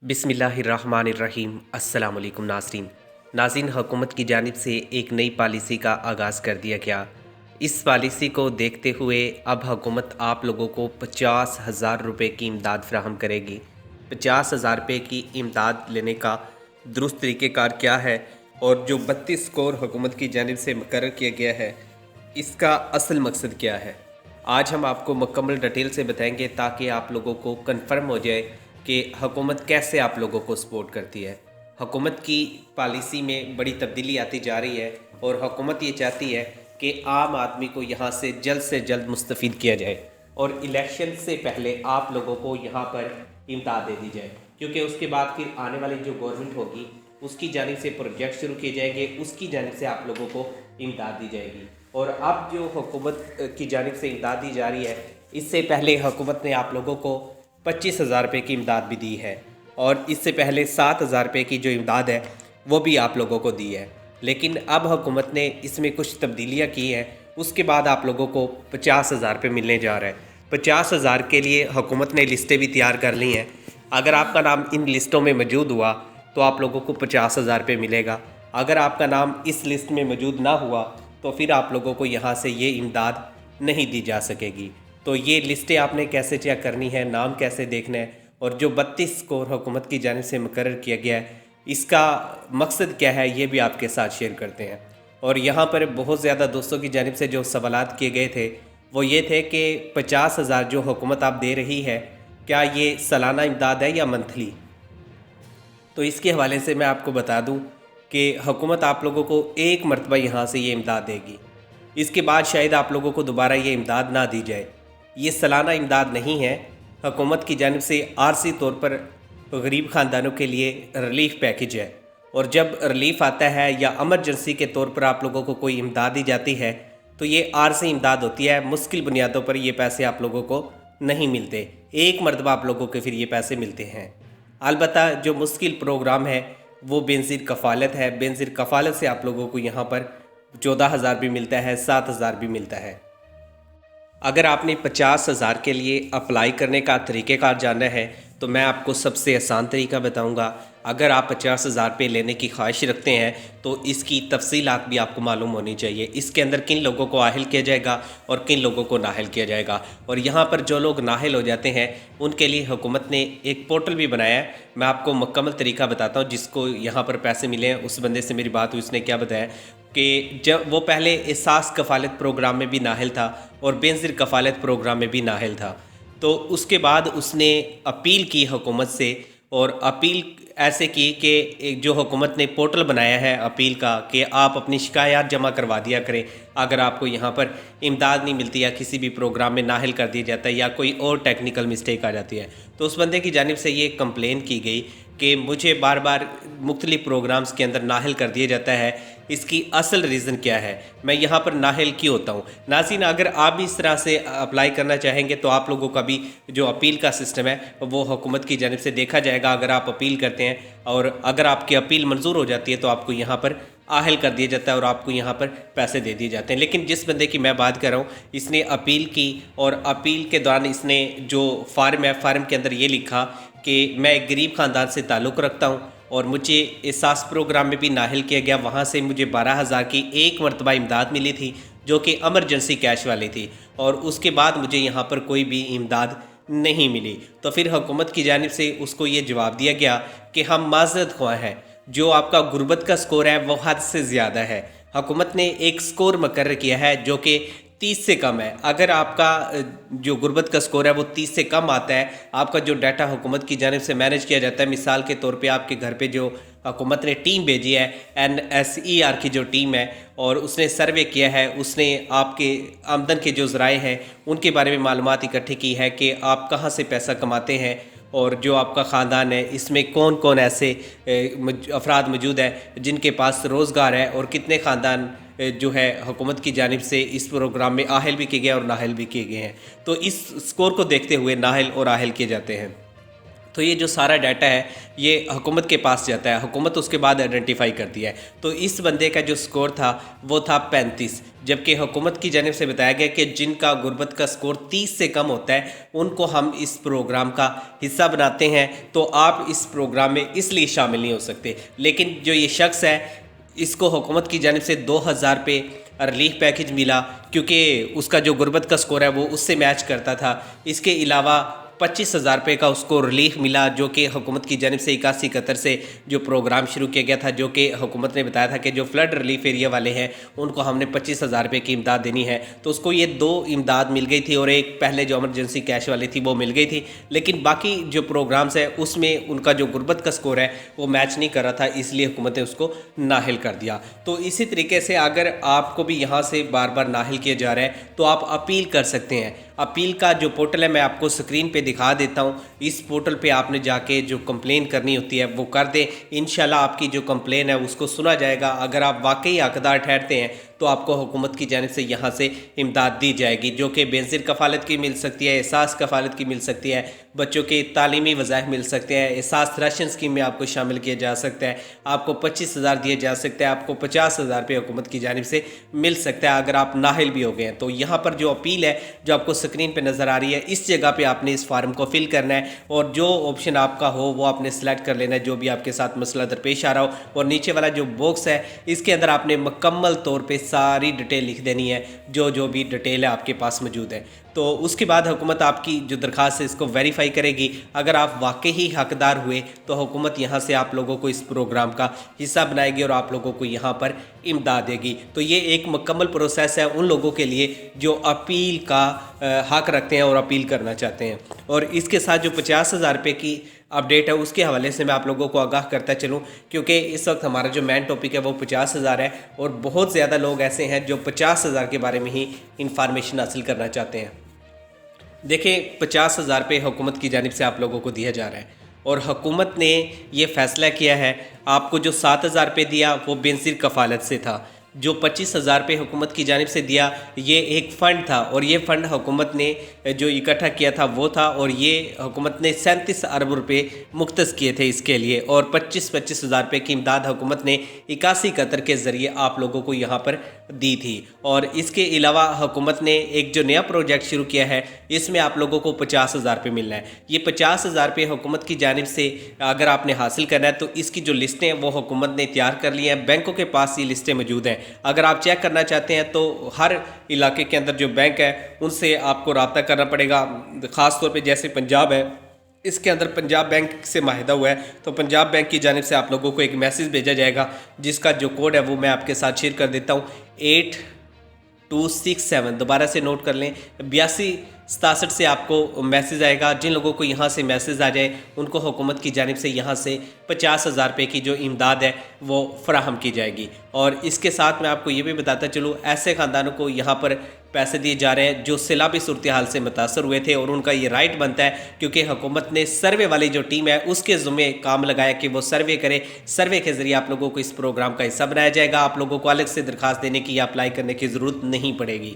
बिस्मिल्लाहिर्रहमानिर्रहीम। अस्सलाम वालेकुम नाज़रीन, हुकूमत की जानिब से एक नई पॉलिसी का आगाज़ कर दिया गया। इस पॉलिसी को देखते हुए अब हुकूमत आप लोगों को 50,000 रुपये की इमदाद फ़राहम करेगी। 50,000 रुपये की इमदाद लेने का दुरुस्त तरीक़ेकार क्या है और जो 32 स्कोर हुकूमत की जानिब से मुकर्रर किया गया है, इसका असल मकसद क्या है, आज हम आपको मुकम्मल डिटेल से बताएंगे ताकि आप लोगों को कन्फर्म हो जाए कि हुकूमत कैसे आप लोगों को सपोर्ट करती है। हुकूमत की पॉलिसी में बड़ी तब्दीली आती जा रही है और हुकूमत ये चाहती है कि आम आदमी को यहाँ से जल्द मुस्तफ़ीद किया जाए और इलेक्शन से पहले आप लोगों को यहाँ पर इमदाद दे दी जाए, क्योंकि उसके बाद फिर आने वाली जो गवर्नमेंट होगी उसकी जानिब से प्रोजेक्ट शुरू किए जाएंगे, उसकी जानिब से आप लोगों को इमदाद दी जाएगी। और अब जो हुकूमत की जानिब से इमदाद दी जा रही है, इससे पहले हुकूमत ने आप लोगों को 25,000 रुपये की इमदाद भी दी है और इससे पहले 7,000 रुपये की जो इमदाद है वो भी आप लोगों को दी है। लेकिन अब हुकूमत ने इसमें कुछ तब्दीलियाँ की हैं, उसके बाद आप लोगों को 50,000 रुपये मिलने जा रहा है। 50,000 के लिए हुकूमत ने लिस्टें भी तैयार कर ली हैं। अगर आपका नाम इन लिस्टों में मौजूद हुआ तो आप लोगों को 50,000 रुपये मिलेगा। अगर आपका नाम इस लिस्ट में मौजूद ना हुआ तो फिर आप लोगों को यहाँ से ये इमदाद नहीं दी जा सकेगी। तो ये लिस्टें आपने कैसे चेक करनी है, नाम कैसे देखना है और जो 32 स्कोर हुकूमत की जानिब से मुकर्रर किया गया है, इसका मकसद क्या है, ये भी आपके साथ शेयर करते हैं। और यहाँ पर बहुत ज़्यादा दोस्तों की जानिब से जो सवालात किए गए थे वो ये थे कि 50,000 जो हुकूमत आप दे रही है, क्या ये सालाना इमदाद है या मंथली। तो इसके हवाले से मैं आपको बता दूँ कि हुकूमत आप लोगों को एक मरतबा यहाँ से ये इमदाद देगी, इसके बाद शायद आप लोगों को दोबारा ये इमदाद ना दी जाए। ये सालाना इमदाद नहीं है, हुकूमत की जानिब से आरसी तौर पर गरीब ख़ानदानों के लिए रिलीफ़ पैकेज है। और जब रिलीफ़ आता है या एमरजेंसी के तौर पर आप लोगों को कोई इमदाद दी जाती है तो ये आरसी इमदाद होती है। मुश्किल बुनियादों पर ये पैसे आप लोगों को नहीं मिलते, एक मरतबा आप लोगों को फिर ये पैसे मिलते हैं। अलबत्ता जो मुश्किल प्रोग्राम है वो बेनज़ीर कफ़ालत है। बेनज़ीर कफ़ालत से आप लोगों को यहाँ पर 14,000 भी मिलता है, 7,000 भी मिलता है। अगर आपने 50,000 के लिए अप्लाई करने का तरीक़ेकार जानना है तो मैं आपको सबसे आसान तरीका बताऊंगा। अगर आप 50,000 रुपये लेने की ख्वाहिश रखते हैं तो इसकी तफसीलात भी आपको मालूम होनी चाहिए। इसके अंदर किन लोगों को आहिल किया जाएगा और किन लोगों को नाहिल किया जाएगा। और यहाँ पर जो लोग नाहिल हो जाते हैं उनके लिए हुकूमत ने एक पोर्टल भी बनाया है। मैं आपको मुकम्मल तरीका बताता हूँ। जिसको यहाँ पर पैसे मिले हैं उस बंदे से मेरी बात हुई, उसने क्या बताया कि जब वो पहले एहसास कफ़ालत प्रोग्राम में भी नाहिल था और बेनज़ीर कफ़ालत प्रोग्राम में भी नाहिल था, तो उसके बाद उसने अपील की हुकूमत से। और अपील ऐसे की कि जो हुकूमत ने पोर्टल बनाया है अपील का कि आप अपनी शिकायत जमा करवा दिया करें अगर आपको यहाँ पर इमदाद नहीं मिलती या किसी भी प्रोग्राम में नाहिल कर दिया जाता है या कोई और टेक्निकल मिस्टेक आ जाती है। तो उस बंदे की जानिब से ये कंप्लेन की गई कि मुझे बार बार मुख्तलिफ प्रोग्राम्स के अंदर नाहिल कर दिया जाता है, इसकी असल रीज़न क्या है, मैं यहाँ पर नाहिल क्यों होता हूँ। नाज़रीन, अगर आप भी इस तरह से अप्लाई करना चाहेंगे तो आप लोगों का भी जो अपील का सिस्टम है वो हुकूमत की जानिब से देखा जाएगा। अगर आप अपील करते हैं और अगर आपकी अपील मंजूर हो जाती है तो आपको यहाँ पर आहल कर दिया जाता है और आपको यहाँ पर पैसे दे दिए जाते हैं। लेकिन जिस बंदे की मैं बात कर रहा हूँ, इसने अपील की और अपील के दौरान इसने जो फार्म है, फार्म के अंदर ये लिखा कि मैं एक गरीब ख़ानदान से ताल्लुक़ रखता हूँ और मुझे एहसास प्रोग्राम में भी नाहिल किया गया, वहाँ से मुझे 12,000 की एक मरतबा इमदाद मिली थी जो कि एमरजेंसी कैश वाली थी और उसके बाद मुझे यहाँ पर कोई भी इमदाद नहीं मिली। तो फिर हुकूमत की जानिब से उसको ये जवाब दिया गया कि हम माज़रत ख्वाह हैं, जो आपका गुर्बत का स्कोर है वो हद से ज़्यादा है। हुकूमत ने एक स्कोर मुकर्रर किया है जो कि 30 से कम है। अगर आपका जो गुर्बत का स्कोर है वो 30 से कम आता है, आपका जो डाटा हुकूमत की जानिब से मैनेज किया जाता है, मिसाल के तौर पे आपके घर पे जो हुकूमत ने टीम भेजी है, NSER की जो टीम है, और उसने सर्वे किया है, उसने आपके आमदन के जो ज़राए हैं उनके बारे में मालूमात इकट्ठी की है कि आप कहाँ से पैसा कमाते हैं और जो आपका ख़ानदान है इसमें कौन कौन ऐसे अफराद मौजूद हैं जिनके पास रोज़गार है और कितने ख़ानदान जो है हुकूमत की जानिब से इस प्रोग्राम में आहिल भी किए गए और नाहिल भी किए गए हैं। तो इस स्कोर को देखते हुए नाहिल और आहिल किए जाते हैं। تو یہ جو سارا ڈیٹا ہے یہ حکومت کے پاس جاتا ہے، حکومت اس کے بعد آئیڈینٹیفائی کرتی ہے۔ تو اس بندے کا جو سکور تھا وہ تھا 35، جبکہ حکومت کی جانب سے بتایا گیا کہ جن کا غربت کا سکور 30 سے کم ہوتا ہے ان کو ہم اس پروگرام کا حصہ بناتے ہیں، تو آپ اس پروگرام میں اس لیے شامل نہیں ہو سکتے۔ لیکن جو یہ شخص ہے اس کو حکومت کی جانب سے 2000 روپے ریلیف پیکج ملا، کیونکہ اس کا جو غربت کا سکور ہے وہ اس سے میچ کرتا تھا۔ اس کے علاوہ 25,000 روپے کا اس کو ریلیف ملا، جو کہ حکومت کی جانب سے 8171 سے جو پروگرام شروع کیا گیا تھا، جو کہ حکومت نے بتایا تھا کہ جو فلڈ ریلیف ایریا والے ہیں ان کو ہم نے 25,000 روپے کی امداد دینی ہے۔ تو اس کو یہ 2 امداد مل گئی تھی، اور ایک پہلے جو ایمرجنسی کیش والی تھی وہ مل گئی تھی۔ لیکن باقی جو پروگرامز ہیں اس میں ان کا جو غربت کا سکور ہے وہ میچ نہیں کر رہا تھا، اس لیے حکومت نے اس کو نااہل کر دیا۔ تو اسی طریقے سے اگر آپ کو بھی یہاں سے بار بار نااہل کیا جا رہا ہے تو آپ اپیل کر سکتے ہیں۔ اپیل کا جو پورٹل ہے میں آپ کو سکرین پہ دکھا دیتا ہوں، اس پورٹل پہ آپ نے جا کے جو کمپلین کرنی ہوتی ہے وہ کر دیں، انشاءاللہ آپ کی جو کمپلین ہے اس کو سنا جائے گا۔ اگر آپ واقعی حقدار ٹھہرتے ہیں تو آپ کو حکومت کی جانب سے یہاں سے امداد دی جائے گی، جو کہ بینظیر کفالت کی مل سکتی ہے، احساس کفالت کی مل سکتی ہے، بچوں کے تعلیمی وظائف مل سکتے ہیں، احساس راشن اسکیم میں آپ کو شامل کیا جا سکتا ہے، آپ کو 25,000 دیا جا سکتا ہے، آپ کو 50,000 روپے حکومت کی جانب سے مل سکتا ہے اگر آپ نااہل بھی ہو گئے ہیں۔ تو یہاں پر جو اپیل ہے جو آپ کو سکرین پہ نظر آ رہی ہے، اس جگہ پہ آپ نے اس فارم کو فل کرنا ہے، اور جو آپشن آپ کا ہو وہ آپ نے سلیکٹ کر لینا ہے، جو بھی آپ کے ساتھ مسئلہ درپیش آ رہا ہو، اور نیچے والا جو باکس ہے اس کے اندر آپ نے مکمل طور پہ ساری ڈیٹیل لکھ دینی ہے، جو بھی ڈیٹیل ہے آپ کے پاس موجود ہے۔ تو اس کے بعد حکومت آپ کی جو درخواست ہے اس کو ویریفائی کرے گی۔ اگر آپ واقعی حقدار ہوئے تو حکومت یہاں سے آپ لوگوں کو اس پروگرام کا حصہ بنائے گی اور آپ لوگوں کو یہاں پر امداد دے گی۔ تو یہ ایک مکمل پروسیس ہے ان لوگوں کے لیے جو اپیل کا حق رکھتے ہیں اور اپیل کرنا چاہتے ہیں۔ اور اس کے ساتھ جو 50,000 روپے کی اپڈیٹ ہے اس کے حوالے سے میں آپ لوگوں کو آگاہ کرتا چلوں، کیونکہ اس وقت ہمارا جو مین ٹاپک ہے وہ 50,000 ہے، اور بہت زیادہ لوگ ایسے ہیں جو 50,000 کے بارے میں ہی انفارمیشن حاصل کرنا چاہتے ہیں۔ دیکھیں 50,000 روپے حکومت کی جانب سے آپ لوگوں کو دیا جا رہا ہے، اور حکومت نے یہ فیصلہ کیا ہے، آپ کو جو 7,000 روپے دیا وہ بینظیر کفالت سے تھا، جو 25,000 روپے حکومت کی جانب سے دیا یہ ایک فنڈ تھا، اور یہ فنڈ حکومت نے جو اکٹھا کیا تھا وہ تھا، اور یہ حکومت نے 37 ارب روپے مختص کیے تھے اس کے لیے، اور 25,000 روپے کی امداد حکومت نے 8171 کے ذریعے آپ لوگوں کو یہاں پر دی تھی۔ اور اس کے علاوہ حکومت نے ایک جو نیا پروجیکٹ شروع کیا ہے اس میں آپ لوگوں کو 50,000 روپے ملنا ہے۔ یہ 50,000 روپے حکومت کی جانب سے اگر آپ نے حاصل کرنا ہے تو اس کی جو لسٹیں ہیں وہ حکومت نے تیار کر لی ہیں، بینکوں کے پاس یہ لسٹیں موجود ہیں۔ اگر آپ چیک کرنا چاہتے ہیں تو ہر علاقے کے اندر جو بینک ہے ان سے آپ کو رابطہ کرنا پڑے گا، خاص طور پہ جیسے پنجاب ہے، اس کے اندر پنجاب بینک سے معاہدہ ہوا ہے، تو پنجاب بینک کی جانب سے آپ لوگوں کو ایک میسیج بھیجا جائے گا جس کا جو کوڈ ہے وہ میں آپ کے ساتھ شیئر کر دیتا ہوں، 8267، دوبارہ سے نوٹ کر لیں، 8267 سے آپ کو میسیج آئے گا۔ جن لوگوں کو یہاں سے میسیج آ جائے ان کو حکومت کی جانب سے یہاں سے 50,000 روپے کی جو امداد ہے وہ فراہم کی جائے گی۔ اور اس کے ساتھ میں آپ کو یہ بھی بتاتا چلوں، ایسے خاندانوں کو یہاں پر پیسے دیے جا رہے ہیں جو سیلابی صورتحال سے متاثر ہوئے تھے، اور ان کا یہ رائٹ بنتا ہے کیونکہ حکومت نے سروے والی جو ٹیم ہے اس کے ذمہ کام لگایا کہ وہ سروے کرے، سروے کے ذریعے آپ لوگوں کو اس پروگرام کا حصہ بنایا جائے گا، آپ لوگوں کو الگ سے درخواست دینے کی یا اپلائی کرنے کی ضرورت نہیں پڑے گی۔